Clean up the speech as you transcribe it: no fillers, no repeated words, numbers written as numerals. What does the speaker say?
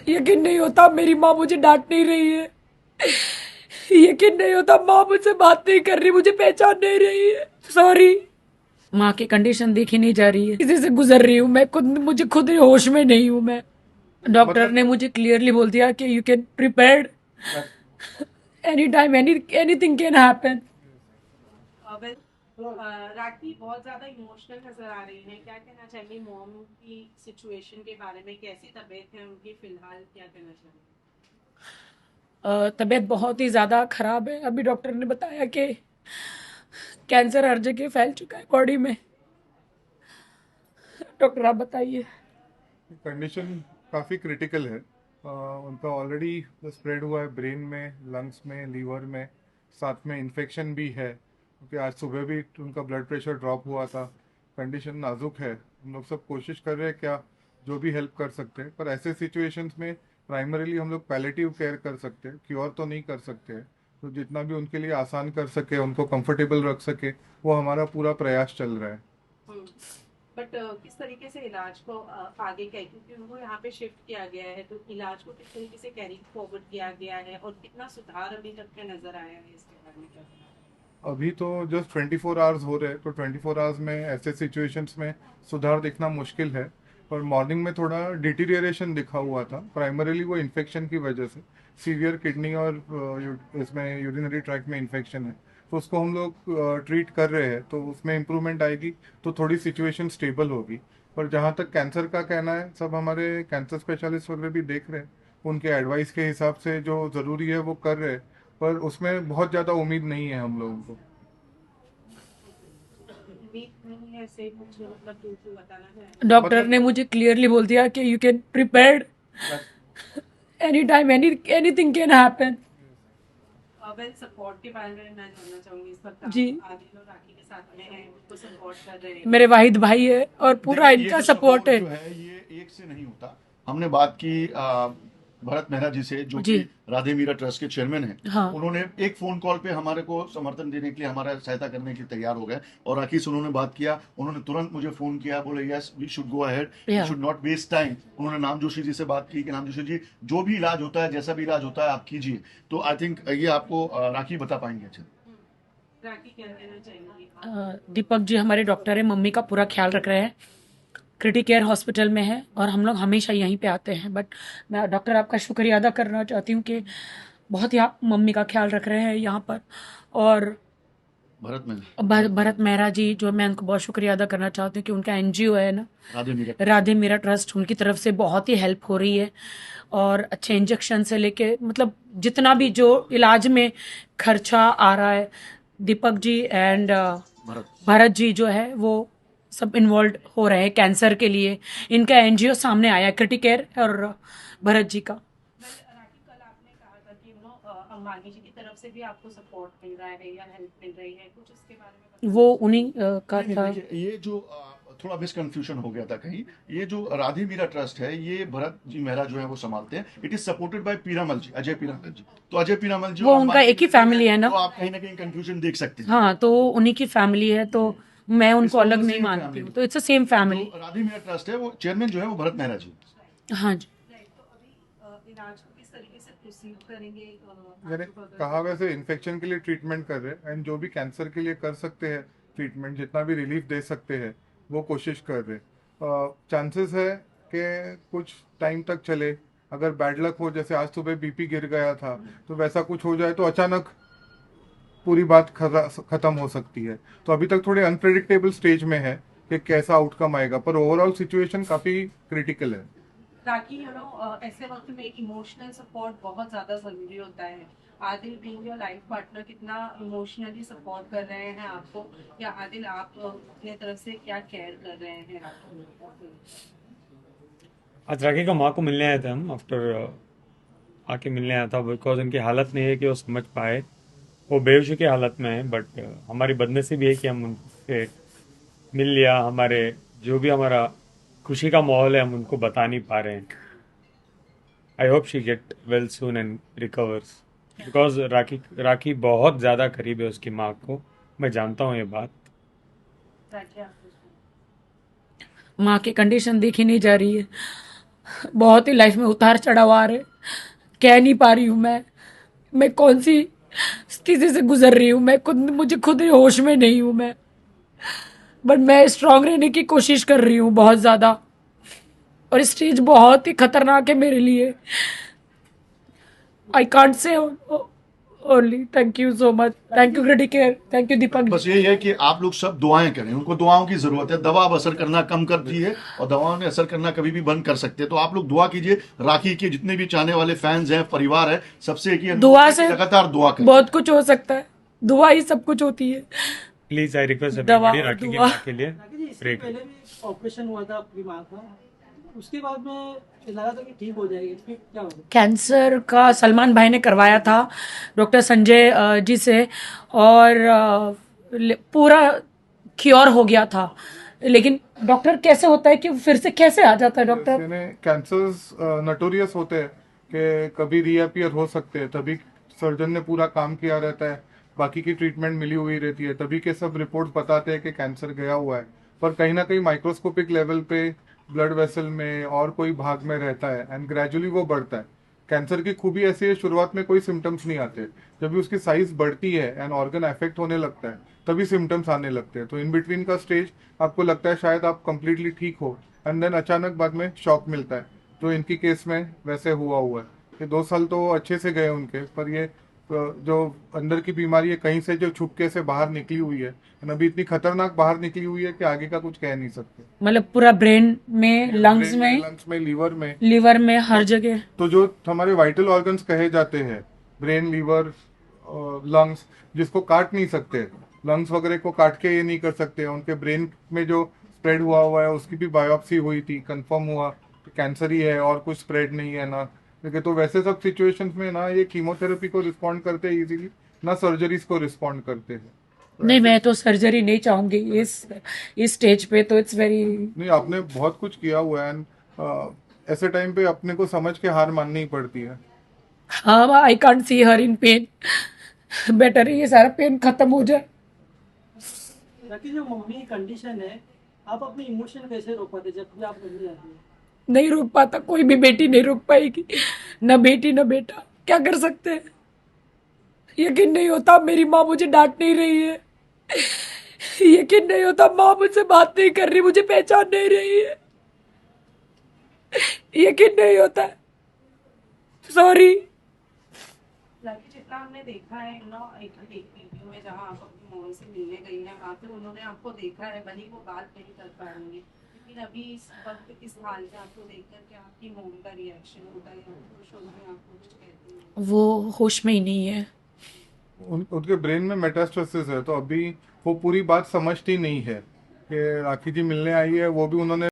यकीन नहीं होता मेरी माँ मुझे डांट नहीं रही है। यकीन नहीं होता माँ मुझसे बात नहीं कर रही, मुझे पहचान नहीं रही है। सॉरी। माँ की कंडीशन देखी नहीं जा रही है, इसी से गुजर रही हूँ मैं खुद, मुझे खुद होश में नहीं हूँ मैं। डॉक्टर मतलब ने मुझे क्लियरली बोल दिया कि you can prepared any time, anything can happen. Well Rakhi बहुत ज्यादा इमोशनल नजर आ रही है, क्या कहना चाहेंगे मॉम की सिचुएशन के बारे में? कैसी तबीयत है उनकी फिलहाल, क्या कहना चाहेंगे? तबीयत बहुत ही ज़्यादा ख़राब है। अभी डॉक्टर ने बताया कि कैंसर हर जगह फैल चुका है बॉडी में। डॉक्टर आप बताइए। कंडीशन काफ़ी क्रिटिकल है। उनका ऑलरेडी स्प्रेड हुआ है ब्रेन में, लंग्स में, लीवर में, साथ में इन्फेक्शन भी है, क्योंकि आज सुबह भी उनका ब्लड प्रेशर ड्रॉप हुआ था। कंडीशन नाजुक है। हम लोग सब कोशिश कर रहे हैं क्या जो भी हेल्प कर सकते हैं, पर ऐसे सिचुएशंस में प्राइमरीली हम लोग पैलेटिव केयर कर सकते हैं, क्योर तो नहीं कर सकते हैं। तो जितना भी उनके लिए आसान कर सके, उनको कंफर्टेबल रख सके, वो हमारा पूरा प्रयास चल रहा है। बट किस तरीके से इलाज को आगे क्या, क्योंकि उनको यहाँ पे शिफ्ट किया गया है, तो इलाज को किस तरीके से कैरी फॉरवर्ड किया गया है और कितना सुधार अभी तक में नजर आया है, इसके बारे में क्या कहना है? अभी तो जस्ट 24 आवर्स हो रहे हैं, तो 24 आवर्स में ऐसे सिचुएशंस में सुधार दिखना मुश्किल है। पर मॉर्निंग में थोड़ा डिटीरियरेशन दिखा हुआ था, प्राइमरीली वो इन्फेक्शन की वजह से। सीवियर किडनी और इसमें यूरिनरी ट्रैक्ट में इन्फेक्शन है, तो उसको हम लोग ट्रीट कर रहे हैं, तो उसमें इम्प्रूवमेंट आएगी तो थोड़ी सिचुएशन स्टेबल होगी। पर जहाँ तक कैंसर का कहना है, सब हमारे कैंसर स्पेशलिस्ट वगैरह भी देख रहे हैं, उनके एडवाइस के हिसाब से जो ज़रूरी है वो कर रहे हैं। पर उसमें बहुत ज़्यादा उम्मीद नहीं है हम लोगों को। उम्मीद नहीं है ऐसे कुछ, मतलब दूर बताना है? डॉक्टर ने मतलब मुझे क्लियरली बोल दिया कि you can prepared any time, anything can happen. Well support के बारे में मैं जानना चाहूंगी इस वक्त। जी, आदिल और राखी के साथ में हैं, उनको सपोर्ट कर रहे हैं। मेरे वाहिद भाई है और पूरा देखिए ये इनका जो सपोर्ट सपोर्ट है। जो है ये एक से नहीं होता। हमने बात की भरत मेहरा जी से, जो कि जी, राधे मीरा ट्रस्ट के चेयरमैन हैं। हाँ, उन्होंने एक फोन कॉल पे हमारे को समर्थन देने के लिए, हमारा सहायता करने के लिए तैयार हो गए। और राखी से उन्होंने बात किया, उन्होंने तुरंत मुझे फोन किया, बोले yes we should go ahead, we या शुड नॉट वेस्ट टाइम। उन्होंने नाम जोशी जी से बात की कि नाम जोशी जी, जो भी इलाज होता है, जैसा भी इलाज होता है, आप कीजिए। तो आई थिंक ये आपको राखी बता पाएंगे अच्छे। राखी क्या कहना चाहेंगी? दीपक जी हमारे डॉक्टर है, मम्मी का पूरा ख्याल रख रहे हैं। क्रिटिक केयर हॉस्पिटल में है और हम लोग हमेशा यहीं पे आते हैं। बट मैं डॉक्टर आपका शुक्रिया अदा करना चाहती हूँ कि बहुत ही आप मम्मी का ख्याल रख रहे हैं यहाँ पर। और भरत में भरत मेहरा जी, जो मैं उनको बहुत शुक्रिया अदा करना चाहती हूँ कि उनका एनजीओ है ना, राधे मीरा राधे मेरा ट्रस्ट, उनकी तरफ से बहुत ही हेल्प हो रही है। और अच्छे इंजेक्शन से लेके मतलब जितना भी जो इलाज में खर्चा आ रहा है, दीपक जी एंड भरत। भरत जी जो है वो सब इन्वॉल्व हो रहे हैं कैंसर के लिए। इनका एनजीओ सामने आया, क्रिटिकेयर और भरत जी का। राखी, कल आपने कहा था कि अंबानी जी की तरफ से भी आपको सपोर्ट मिल रहा है या हेल्प मिल रही है, कुछ उसके बारे में बताना वो चाहेंगे? उन्हीं का नहीं, था। देखिए ये जो थोड़ा मिसकंफ्यूजन हो गया था कहीं। ये जो राधे मीरा ट्रस्ट है, ये भरत जी मेहरा जो है वो संभालते हैं। It is supported by Piramal ji, Ajay Piramal ji. तो अजय पीरामल जी वो और उनका अंबानी एक जी ही मिलकर फैमिली हैं, है तो ना। आप कहीं ना कहीं कंफ्यूजन देख सकते हैं। हाँ, तो उन्हीं की फैमिली है, तो मैं इट्स उनको फ्रॉम अलग द नहीं सेम मानती हूँ, फैमिली। तो इट्स अ सेम जो फैमिली। राधे मीरा ट्रस्ट है, वो चेयरमैन जो है वो भरत मेहरा जी। हाँ जी। राइट, तो अभी इलाज को किस तरीके से प्रोसीड करेंगे? मैंने आगे further कहा वैसे इन्फेक्शन के लिए ट्रीटमेंट कर रहे हैं, एंड जो भी कैंसर के लिए कर सकते हैं ट्रीटमेंट, जितना भी रिलीफ दे सकते हैं वो कोशिश कर रहे हैं। चांसेस है कि कुछ टाइम तक चले। अगर बैड लक हो, जैसे आज सुबह बीपी गिर गया था, तो वैसा कुछ हो जाए तो अचानक पूरी बात खत्म हो सकती है। तो अभी तक थोड़े अनप्रेडिक्टेबल स्टेज में है कि कैसा आउटकम आएगा, पर ओवरऑल सिचुएशन काफ़ी क्रिटिकल है। ताकि ऐसे वक्त में इमोशनल सपोर्ट बहुत ज़्यादा ज़रूरी होता है। Adil being your life partner, कितना इमोशनली सपोर्ट कर रहे हैं आपको, या आदिल आप अपने तरफ से क्या केयर कर रहे हैं आपको? आज राखी का माँ को मिलने आए थे हम, आफ्टर आके मिलने आया था, बिकॉज उनकी हालत नहीं है कि वो समझ पाए। वो बेहोशी की हालत में है, बट हमारी बदनसीबी है कि हम उनसे मिल लिया। हमारे जो भी हमारा खुशी का माहौल है, हम उनको बता नहीं पा रहे हैं। I hope she get well soon and recovers, because Rakhi Rakhi बहुत ज़्यादा करीब है उसकी माँ को। मैं जानता हूँ ये बात। ताकि आप माँ की कंडीशन देखी नहीं जा रही है। बहुत ही लाइफ में उतार चढ़ाव आ रहे, कह नहीं पा रही हूँ मैं कौन सी स्थिति से गुजर रही हूँ, मुझे खुद ही होश में नहीं हूँ मैं, बट मैं स्ट्रांग रहने की कोशिश कर रही हूँ बहुत ज़्यादा। और स्टेज बहुत ही खतरनाक है मेरे लिए। I can't say only thank you so much, thank you Criticare, thank you Deepak. बस यही है कि आप लोग सब दुआएं करें, उनको दुआओं की जरूरत है। दवा अब असर करना कम करती है और दवाओं ने असर करना कभी भी बंद कर सकते हैं। तो आप लोग दुआ कीजिए, राखी के जितने भी चाहने वाले फैंस हैं, परिवार है, सबसे एक ही अनुरोध दुआ है कि से लगातार दुआ करें। बहुत कुछ हो सकता है, दुआ ही सब कुछ होती है। प्लीज आई रिक्वेस्ट दवा एवरीबॉडी और राखी की दुआ। माँ के लिए राकेश जी, इससे प्रे पहले भी ऑपरेशन हुआ था आपकी माँ का, उसके बाद में लगा था कि ठीक हो जाएगी, फिर क्या हो गया? कैंसर का सलमान भाई ने करवाया था डॉक्टर संजय जी से, और पूरा क्योर हो गया था। लेकिन डॉक्टर कैसे होता है कि फिर से कैसे आ जाता है डॉक्टर? कैंसर्स नटोरियस होते हैं कि कभी रीअपियर हो सकते हैं, तभी सर्जन ने पूरा काम किया रहता है, बाकी की ट्रीटमेंट मिली हुई रहती है, तभी के सब रिपोर्ट बताते हैं कि कैंसर गया हुआ है। पर कहीं ना कहीं माइक्रोस्कोपिक लेवल पे ब्लड वेसल में और कोई भाग में रहता है एंड ग्रेजुअली वो बढ़ता है। कैंसर की खूबी ऐसी है, शुरुआत में कोई सिम्टम्स नहीं आते, जब भी उसकी साइज बढ़ती है एंड ऑर्गन अफेक्ट होने लगता है तभी सिम्टम्स आने लगते हैं। तो इन बिटवीन का स्टेज आपको लगता है शायद आप कंप्लीटली ठीक हो, एंड देन अचानक बाद में शॉक मिलता है। तो इनकी केस में वैसे हुआ है। ये 2 साल तो अच्छे से गए उनके, पर ये जो अंदर की बीमारी है कहीं से जो छुपके से बाहर निकली हुई है, and अभी इतनी खतरनाक बाहर निकली हुई है कि आगे का कुछ कह नहीं सकते। मतलब पूरा ब्रेन में, लंग्स में, लंग्स में, लिवर में, हर जगह। तो जो हमारे वाइटल ऑर्गन्स कहे जाते हैं, ब्रेन, लीवर, लंग्स, जिसको काट नहीं सकते, लंग्स वगैरह को काट के ये नहीं कर सकते, उनके ब्रेन में जो स्प्रेड हुआ है उसकी भी बायोप्सी हुई थी, कंफर्म हुआ कि कैंसर ही है और कुछ स्प्रेड नहीं है ना। देखिए, तो वैसे सब सिचुएशंस में ना ये कीमोथेरेपी को रिस्पॉन्ड करते हैं इजीली, ना सर्जरीज को रिस्पॉन्ड करते हैं। नहीं, मैं तो सर्जरी नहीं चाहूंगी इस स्टेज पे, तो इट्स वेरी। नहीं, आपने बहुत कुछ किया हुआ है, एंड ऐसे टाइम पे अपने को समझ के हार माननी ही पड़ती है। हाँ, I can't see her in pen, better है ये सारा पेन खत्म हो जाए। राकेश, जो मम्मी की कंडीशन है, आप अपने इमोशन कैसे रोक पाते जब भी आप घूमने जाते हैं? नहीं रोक पाता, कोई भी बेटी नहीं रोक पाएगी, ना बेटी ना बेटा, क्या कर सकते हैं? यकीन नहीं होता मेरी माँ मुझे डांट नहीं रही है, यकीन नहीं होता माँ मुझसे बात नहीं कर रही, मुझे पहचान नहीं रही है, यकीन नहीं होता है। सॉरी। लाइक जितना हमने देखा है ना, एक वीडियो में जहाँ आप अपनी मॉम से मिलने गई हैं, वहाँ पे उन्होंने आपको देखा है, भले वो बात नहीं कर पाएंगे, लेकिन अभी इस वक्त इस हाल में आपको देख करके आपकी मॉम का रिएक्शन होता है, खुश होती है, आपको कुछ कहती है? वो होश में ही नहीं है। उनके ब्रेन में मेटास्टेसिस है, तो अभी वो पूरी बात समझती नहीं है कि राखी जी मिलने आई है, वो भी उन्होंने